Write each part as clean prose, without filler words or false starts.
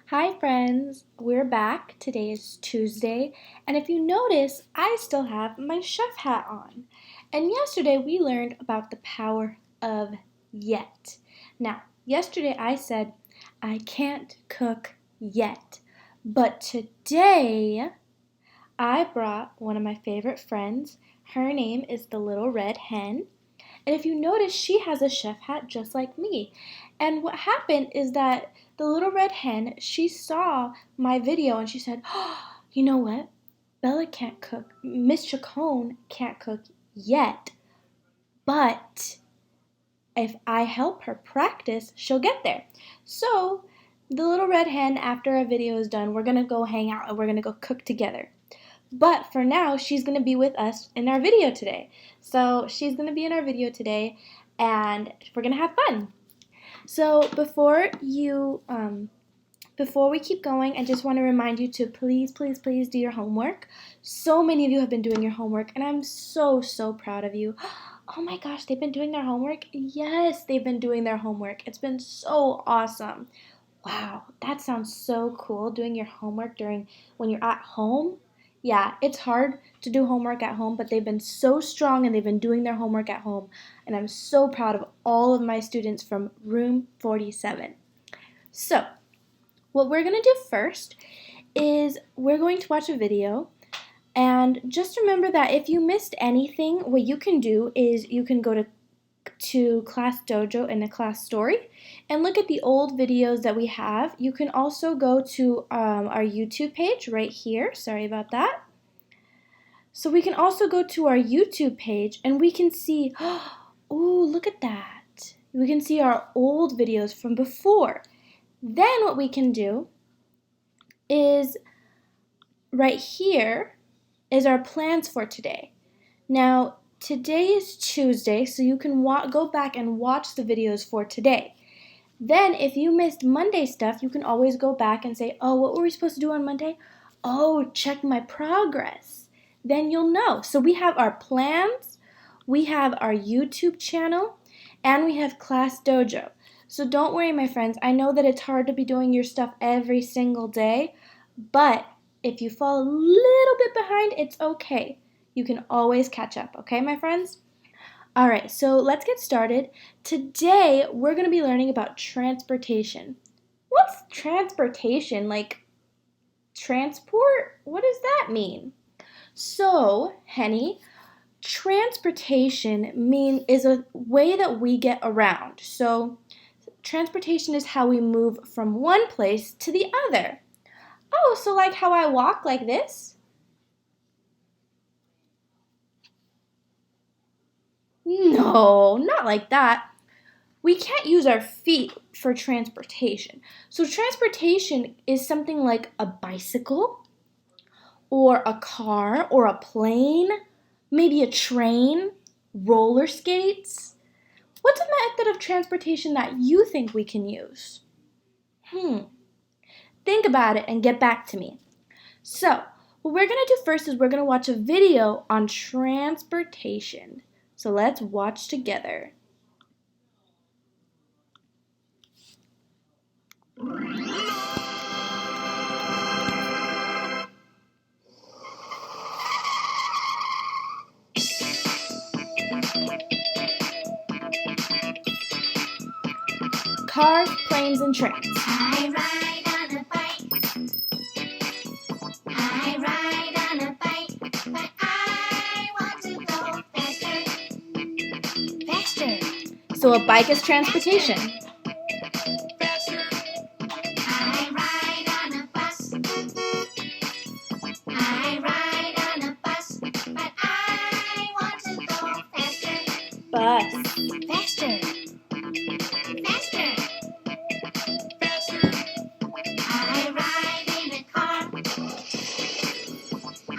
Hi friends, we're back. Today is Tuesday, and if you notice, I still have my chef hat on. And yesterday we learned about the power of yet. Now, yesterday I said, I can't cook yet. But today I brought one of my favorite friends. Her name is the Little Red Hen. And if you notice, she has a chef hat just like me. And what happened is that the Little Red Hen, she saw my video and she said, oh, you know what? Bella can't cook. Miss Chacon can't cook yet. But if I help her practice, she'll get there. So the Little Red Hen, after our video is done, we're going to go hang out and we're going to go cook together. But for now, she's going to be with us in our video today. So she's going to be in our video today, and we're going to have fun. So before we keep going, I just want to remind you to please do your homework. So many of you have been doing your homework, and I'm so proud of you. Oh my gosh, they've been doing their homework? Yes, they've been doing their homework. It's been so awesome. Wow, that sounds so cool, doing your homework when you're at home. Yeah, it's hard to do homework at home, but they've been so strong and they've been doing their homework at home. And I'm so proud of all of my students from room 47. So, what we're going to do first is we're going to watch a video. And just remember that if you missed anything, what you can do is you can go to Class Dojo in the class story and look at the old videos that we have. You can also go to our YouTube page right here. Sorry about that. So we can also go to our YouTube page and we can see, oh, look at that. We can see our old videos from before. Then what we can do is right here is our plans for today. Now, today is Tuesday, so you can go back and watch the videos for today. Then, if you missed Monday stuff, you can always go back and say, oh, what were we supposed to do on Monday? Oh, check my progress. Then you'll know. So we have our plans, we have our YouTube channel, and we have Class Dojo. So don't worry, my friends. I know that it's hard to be doing your stuff every single day, but if you fall a little bit behind, it's okay. You can always catch up, okay, my friends? All right, so let's get started. Today, we're going to be learning about transportation. What's transportation? Like transport? What does that mean? So, Henny, transportation is a way that we get around. So, transportation is how we move from one place to the other. Oh, so like how I walk like this? No, not like that. We can't use our feet for transportation. So transportation is something like a bicycle or a car or a plane, maybe a train, roller skates. What's a method of transportation that you think we can use? Think about it and get back to me. So, what we're going to do first is we're going to watch a video on transportation. So let's watch together. Cars, planes, and trains. I ride on a bike. I ride on a bike, but I want to go faster. Faster. So a bike is transportation. Faster. I ride on a bus. I ride on a bus, but I want to go faster. Bus. Faster. I ride in a car.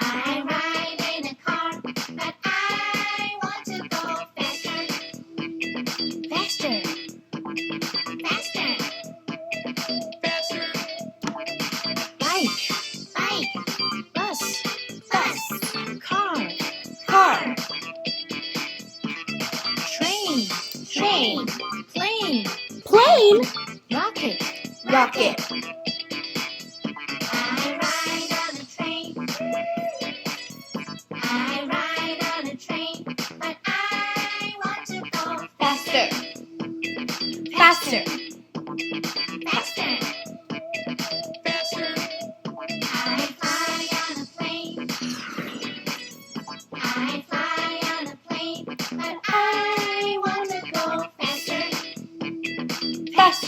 I ride in a car, but I want to go faster. Faster. Bike. Bus. Car. Train. Plane. Plane? Rocket.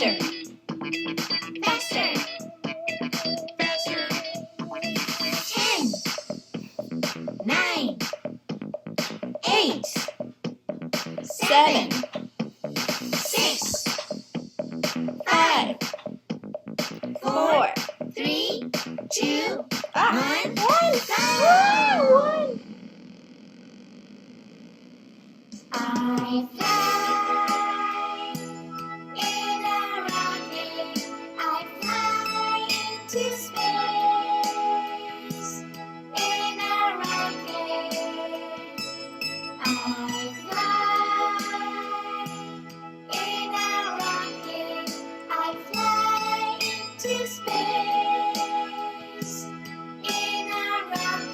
Faster. Faster. Faster. 10, 9, 8, 7, 6, 5, 4, 3, 2, 1. One. I fly in a rocket. I fly into space in a rocket. I fly in a rocket. I fly into space in a rocket.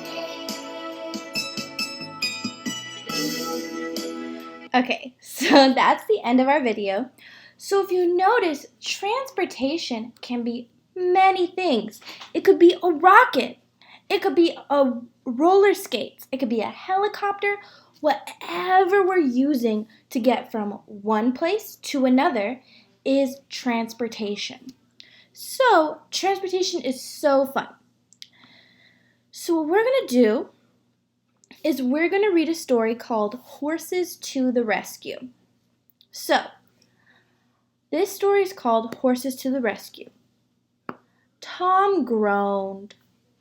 Okay, so that's the end of our video. So if you notice, transportation can be many things. It could be a rocket. It could be a roller skates. It could be a helicopter. Whatever we're using to get from one place to another is transportation. So transportation is so fun. So what we're going to do is we're going to read a story called Horses to the Rescue. So, this story is called Horses to the Rescue. Tom groaned.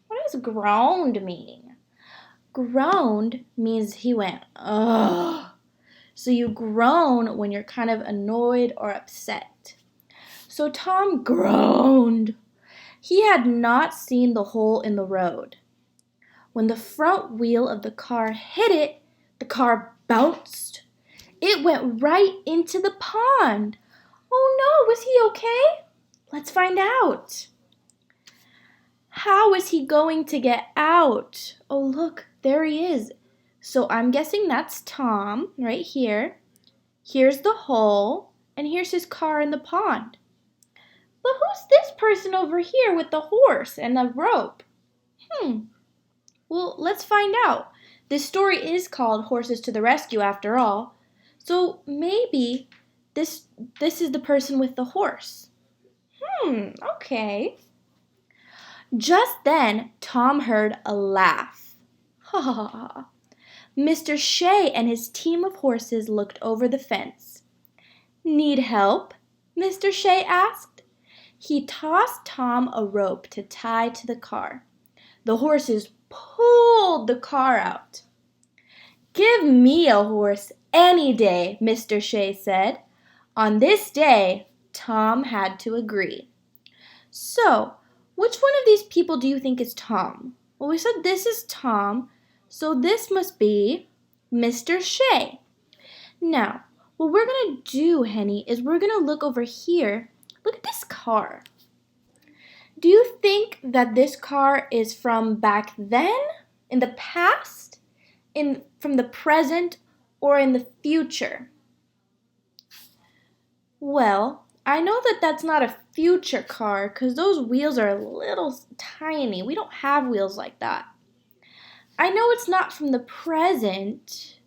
What does groaned mean? Groaned means he went, ugh. So you groan when you're kind of annoyed or upset. So Tom groaned. He had not seen the hole in the road. When the front wheel of the car hit it, the car bounced. It went right into the pond. Oh no, was he okay? Let's find out. How is he going to get out? Oh look, there he is. So I'm guessing that's Tom right here. Here's the hole, and here's his car in the pond. But who's this person over here with the horse and the rope? Well, let's find out. This story is called Horses to the Rescue after all. So maybe this is the person with the horse. Okay. Just then, Tom heard a laugh. Ha ha ha ha. Mr. Shea and his team of horses looked over the fence. Need help? Mr. Shea asked. He tossed Tom a rope to tie to the car. The horses pulled the car out. Give me a horse any day, Mr. Shea said. On this day, Tom had to agree. So, which one of these people do you think is Tom? Well, we said this is Tom, so this must be Mr. Shea. Now, what we're going to do, Henny, is we're going to look over here. Look at this car. Do you think that this car is from back then, in the past, from the present, or in the future? Well, I know that that's not a future car because those wheels are a little tiny. We don't have wheels like that. I know it's not from the present.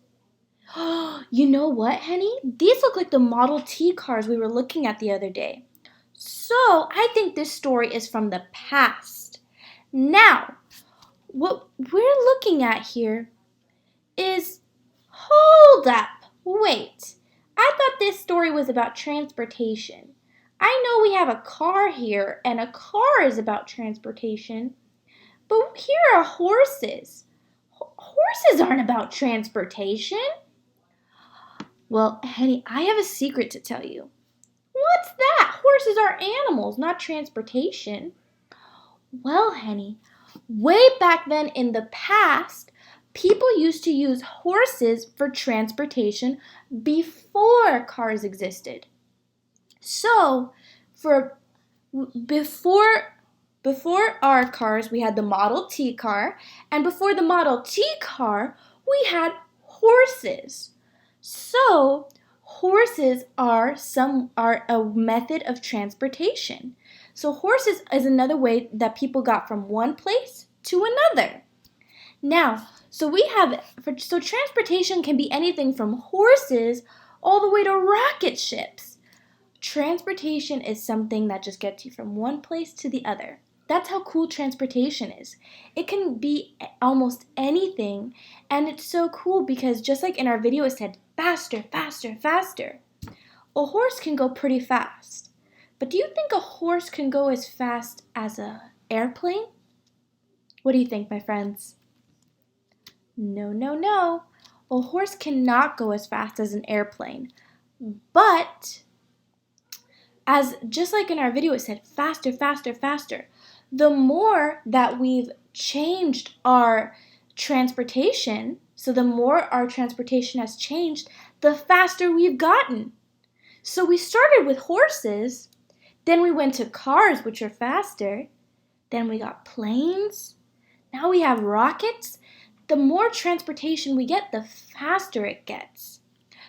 You know what, Henny? These look like the Model T cars we were looking at the other day. So I think this story is from the past. Now, what we're looking at here is, hold up, wait. I thought this story was about transportation. I know we have a car here, and a car is about transportation, but here are horses. Horses aren't about transportation. Well, Henny, I have a secret to tell you. What's that? Horses are animals, not transportation. Well, Henny, way back then in the past, people used to use horses for transportation before cars existed. So, before our cars, we had the Model T car, and before the Model T car, we had horses. So, horses are a method of transportation. So, horses is another way that people got from one place to another. Now, so transportation can be anything from horses all the way to rocket ships. Transportation is something that just gets you from one place to the other. That's how cool transportation is. It can be almost anything, and it's so cool because just like in our video it said faster, faster, faster. A horse can go pretty fast. But do you think a horse can go as fast as an airplane? What do you think, my friends? No, no, no. A horse cannot go as fast as an airplane. But as just like in our video it said faster, faster, faster. The more that we've changed our transportation, so the more our transportation has changed, the faster we've gotten. So we started with horses, then we went to cars, which are faster, then we got planes, now we have rockets. The more transportation we get, the faster it gets.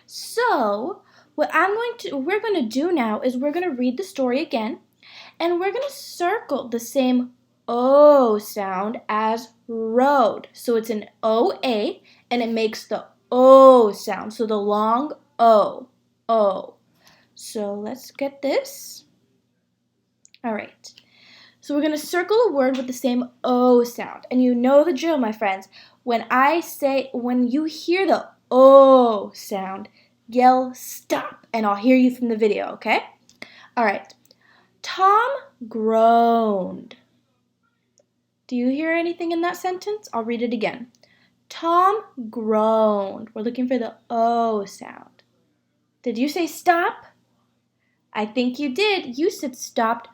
So what we're going to do now is we're going to read the story again, and we're going to circle the same O sound as road. So it's an O-A, and it makes the O sound, so the long O, O. So let's get this. All right. So we're going to circle a word with the same O sound. And you know the drill, my friends. When you hear the O sound, yell stop, and I'll hear you from the video, okay? All right. Tom groaned. Do you hear anything in that sentence? I'll read it again. Tom groaned. We're looking for the O sound. Did you say stop? I think you did. You said stopped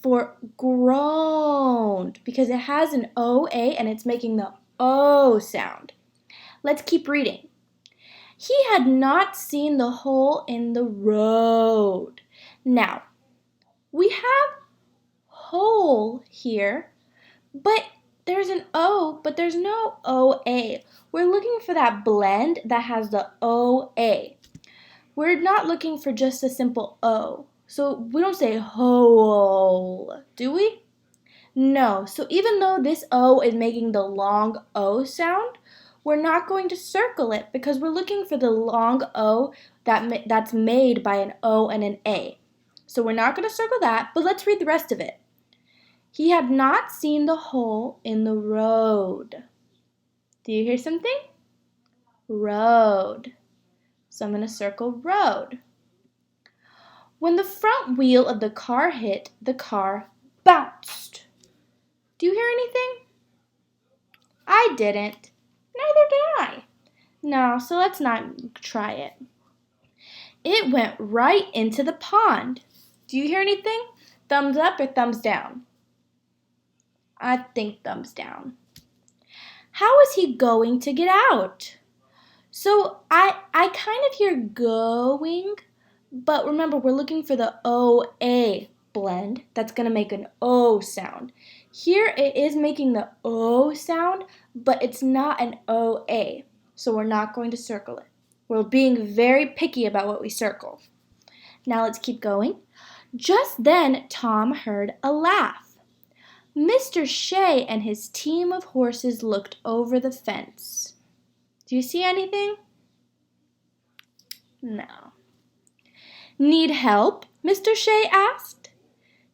for groaned because it has an O-A and it's making the O sound. Let's keep reading. He had not seen the hole in the road. Now, we have hole here, but there's an O, but there's no O-A. We're looking for that blend that has the O-A. We're not looking for just a simple O. So we don't say hole, do we? No. So even though this O is making the long O sound, we're not going to circle it because we're looking for the long O that's made by an O and an A. So we're not going to circle that, but let's read the rest of it. He had not seen the hole in the road. Do you hear something? Road. So I'm going to circle road. When the front wheel of the car hit, the car bounced. Do you hear anything? I didn't. Neither did I. No, so let's not try it. It went right into the pond. Do you hear anything? Thumbs up or thumbs down? I think thumbs down. How is he going to get out? So I kind of hear going, but remember we're looking for the O-A blend that's going to make an O sound. Here it is making the O sound, but it's not an O-A, so we're not going to circle it. We're being very picky about what we circle. Now let's keep going. Just then Tom heard a laugh. Mr. Shea and his team of horses looked over the fence. Do you see anything? No. Need help? Mr. Shea asked.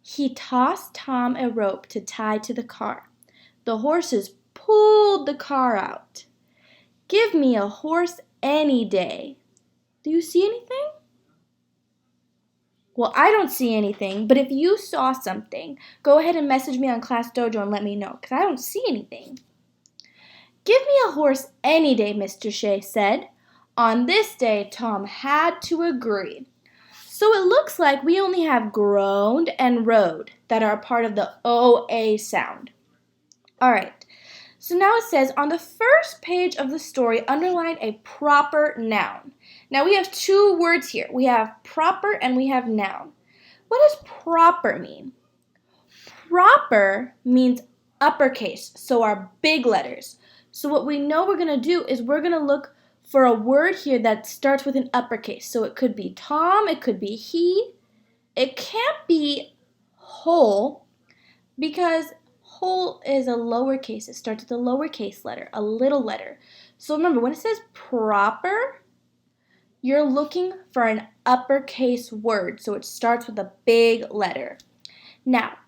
He tossed Tom a rope to tie to the car. The horses pulled the car out. Give me a horse any day. Do you see anything? Well, I don't see anything, but if you saw something, go ahead and message me on Class Dojo and let me know, because I don't see anything. Give me a horse any day, Mr. Shea said. On this day, Tom had to agree. So it looks like we only have groaned and rode that are part of the O-A sound. All right. So now it says, on the first page of the story, underline a proper noun. Now we have two words here. We have proper and we have noun. What does proper mean? Proper means uppercase, so our big letters. So what we know we're going to do is we're going to look for a word here that starts with an uppercase. So it could be Tom, it could be he. It can't be whole because whole is a lowercase. It starts with a lowercase letter, a little letter. So remember, when it says proper, You're looking for an uppercase word, so it starts with a big letter. Now,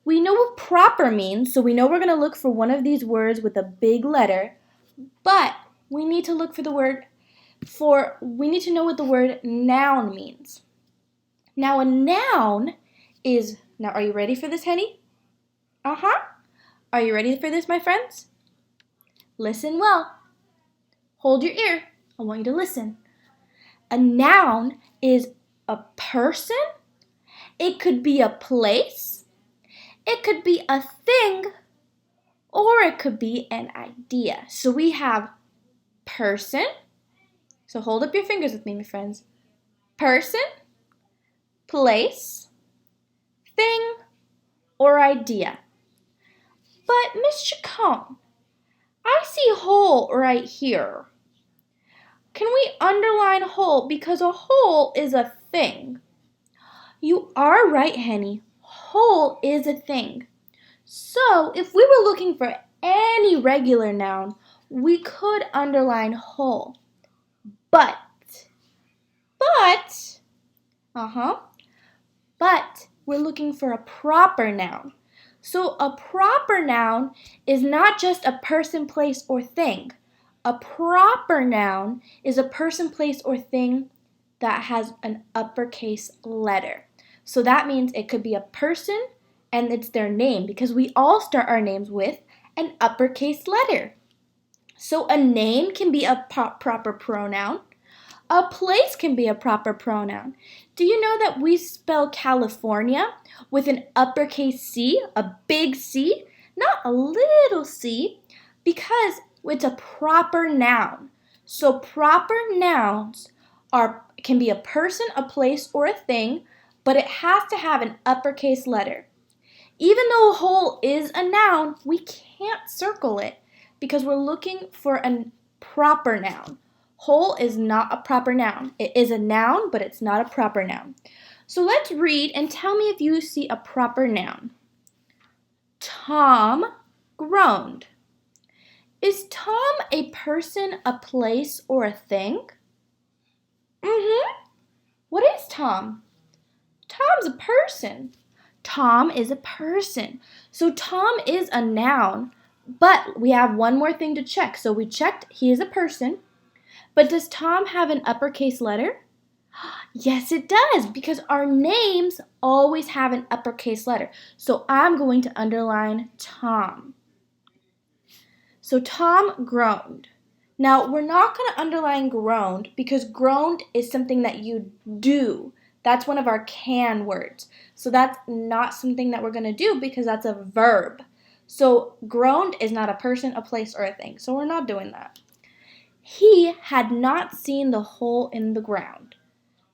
we know what proper means, so we know we're going to look for one of these words with a big letter, but we need to look for we need to know what the word noun means. Now, a noun is, now are you ready for this, Henny? Are you ready for this, my friends? Listen well. Hold your ear. I want you to listen. A noun is a person. It could be a place. It could be a thing. Or it could be an idea. So we have person. So hold up your fingers with me, my friends. Person, place, thing, or idea. But Miss Chacon, I see whole right here. Can we underline whole because a whole is a thing? You are right, Henny. Whole is a thing. So if we were looking for any regular noun, we could underline whole. But we're looking for a proper noun. So a proper noun is not just a person, place, or thing. A proper noun is a person, place, or thing that has an uppercase letter. So that means it could be a person and it's their name because we all start our names with an uppercase letter. So a name can be a proper pronoun. A place can be a proper pronoun. Do you know that we spell California with an uppercase C, a big C, not a little c, because it's a proper noun. So proper nouns can be a person, a place, or a thing, but it has to have an uppercase letter. Even though whole is a noun, we can't circle it because we're looking for a proper noun. Whole is not a proper noun. It is a noun, but it's not a proper noun. So let's read and tell me if you see a proper noun. Tom groaned. Is Tom a person, a place, or a thing? What is Tom? Tom's a person. Tom is a person. So Tom is a noun, but we have one more thing to check. So we checked he is a person. But does Tom have an uppercase letter? Yes, it does, because our names always have an uppercase letter. So I'm going to underline Tom. So Tom groaned. Now, we're not going to underline groaned because groaned is something that you do. That's one of our can words. So that's not something that we're going to do because that's a verb. So groaned is not a person, a place, or a thing. So we're not doing that. He had not seen the hole in the ground.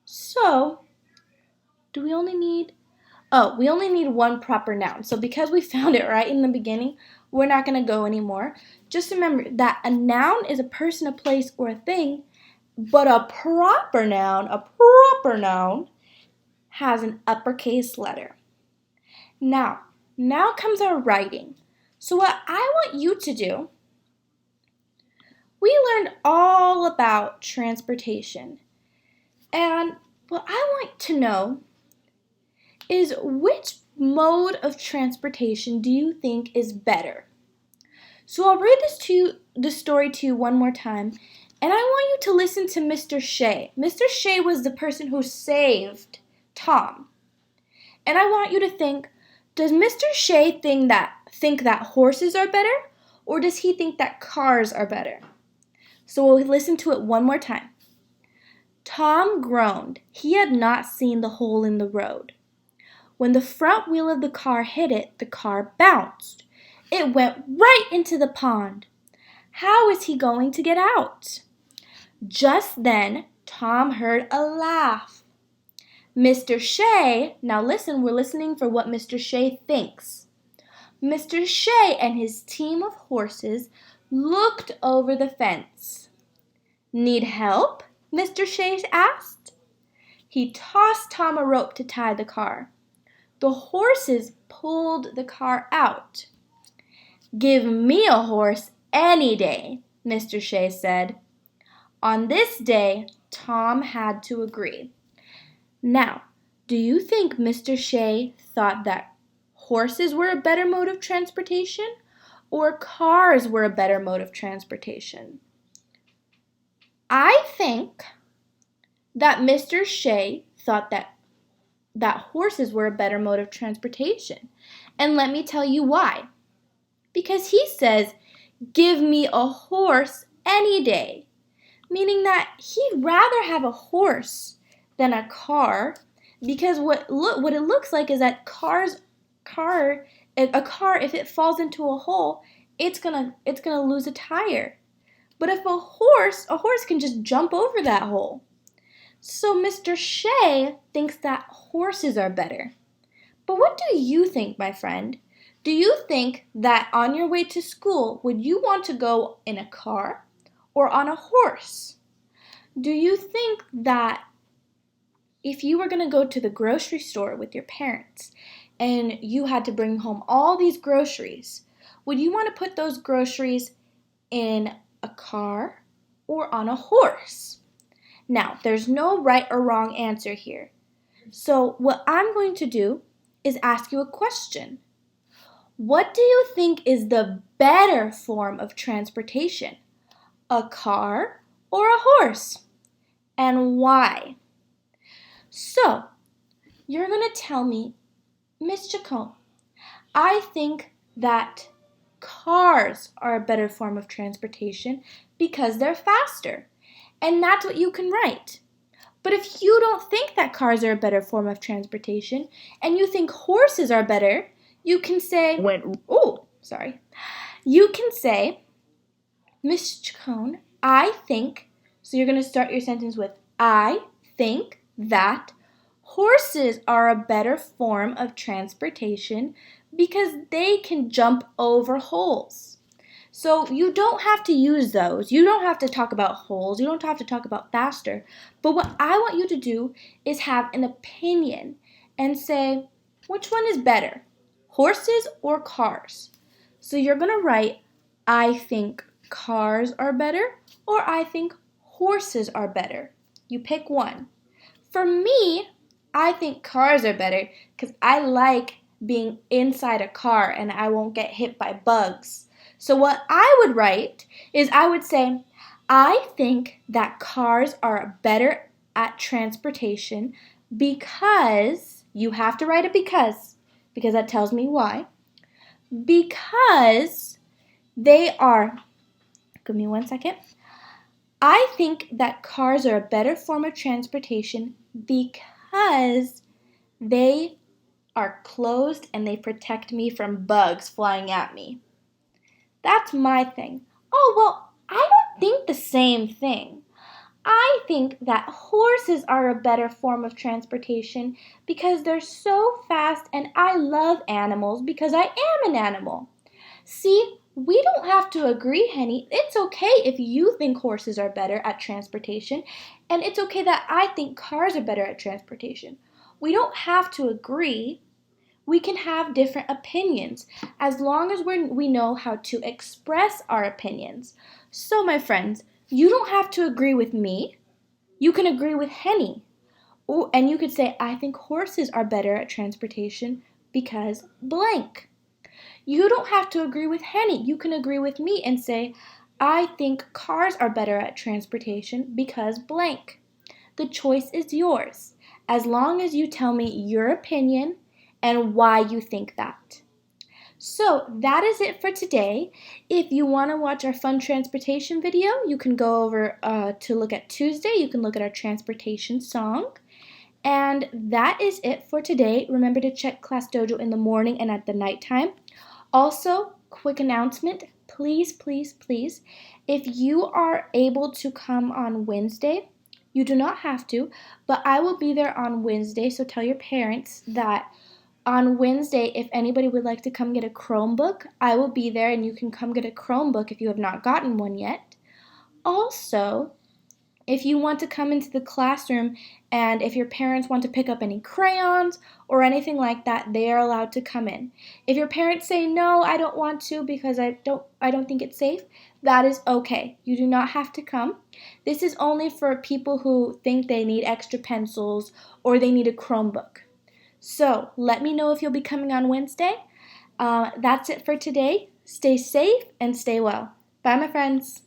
So, we only need one proper noun. So because we found it right in the beginning, we're not going to go anymore. Just remember that a noun is a person, a place, or a thing, but a proper noun has an uppercase letter. Now comes our writing. So what I want you to do, we learned all about transportation. And what I want to know is which mode of transportation do you think is better? So I'll read this story to you one more time, and I want you to listen to Mr. Shea. Mr. Shea was the person who saved Tom. And I want you to think, does Mr. Shea think that horses are better, or does he think that cars are better? So we'll listen to it one more time. Tom groaned. He had not seen the hole in the road. When the front wheel of the car hit it, the car bounced. It went right into the pond. How is he going to get out? Just then, Tom heard a laugh. Mr. Shea, now listen, we're listening for what Mr. Shea thinks. Mr. Shea and his team of horses looked over the fence. Need help? Mr. Shea asked. He tossed Tom a rope to tie the car. The horses pulled the car out. Give me a horse any day, Mr. Shea said. On this day, Tom had to agree. Now, do you think Mr. Shea thought that horses were a better mode of transportation or cars were a better mode of transportation? I think that Mr. Shea thought that horses were a better mode of transportation. And let me tell you why. Because he says, "Give me a horse any day," meaning that he'd rather have a horse than a car, because what it looks like is that a car, if it falls into a hole, it's gonna lose a tire. But if a horse can just jump over that hole. So Mr. Shea thinks that horses are better. But what do you think, my friend? Do you think that on your way to school, would you want to go in a car or on a horse? Do you think that if you were going to go to the grocery store with your parents and you had to bring home all these groceries, would you want to put those groceries in a car or on a horse? Now, there's no right or wrong answer here. So what I'm going to do is ask you a question. What do you think is the better form of transportation? A car or a horse? And why? So, you're going to tell me, "Miss Chacon, I think that cars are a better form of transportation because they're faster." And that's what you can write. But if you don't think that cars are a better form of transportation and you think horses are better, you can say, You can say, "Miss Chacon, I think," so you're going to start your sentence with, "I think that horses are a better form of transportation because they can jump over holes." So you don't have to use those. You don't have to talk about holes. You don't have to talk about faster. But what I want you to do is have an opinion and say, which one is better, horses or cars? So you're going to write, "I think cars are better," or "I think horses are better." You pick one. For me, I think cars are better because I like being inside a car and I won't get hit by bugs. So what I would write is I would say, "I think that cars are better at transportation because," you have to write a because that tells me why, "because they are," give me 1 second. "I think that cars are a better form of transportation because they are closed and they protect me from bugs flying at me." That's my thing. "Oh, well, I don't think the same thing. I think that horses are a better form of transportation because they're so fast and I love animals because I am an animal." See, we don't have to agree, Henny. It's okay if you think horses are better at transportation, and it's okay that I think cars are better at transportation. We don't have to agree. We can have different opinions as long as we know how to express our opinions. So, my friends, you don't have to agree with me. You can agree with Henny. And you could say, "I think horses are better at transportation because blank." You don't have to agree with Henny. You can agree with me and say, "I think cars are better at transportation because blank." The choice is yours, as long as you tell me your opinion and why you think that. So that is it for today. If you want to watch our fun transportation video, you can go over to look at Tuesday. You can look at our transportation song. And that is it for today. Remember to check Class Dojo in the morning and at the nighttime. Also, quick announcement, please, please, please, if you are able to come on Wednesday, you do not have to, but I will be there on Wednesday, so tell your parents that on Wednesday, if anybody would like to come get a Chromebook, I will be there and you can come get a Chromebook if you have not gotten one yet. Also, If you want to come into the classroom and if your parents want to pick up any crayons or anything like that, they are allowed to come in. If your parents say no, I don't want to because I don't think it's safe, that is okay. You do not have to come. This is only for people who think they need extra pencils or they need a Chromebook. So, let me know if you'll be coming on Wednesday. That's it for today. Stay safe and stay well. Bye, my friends.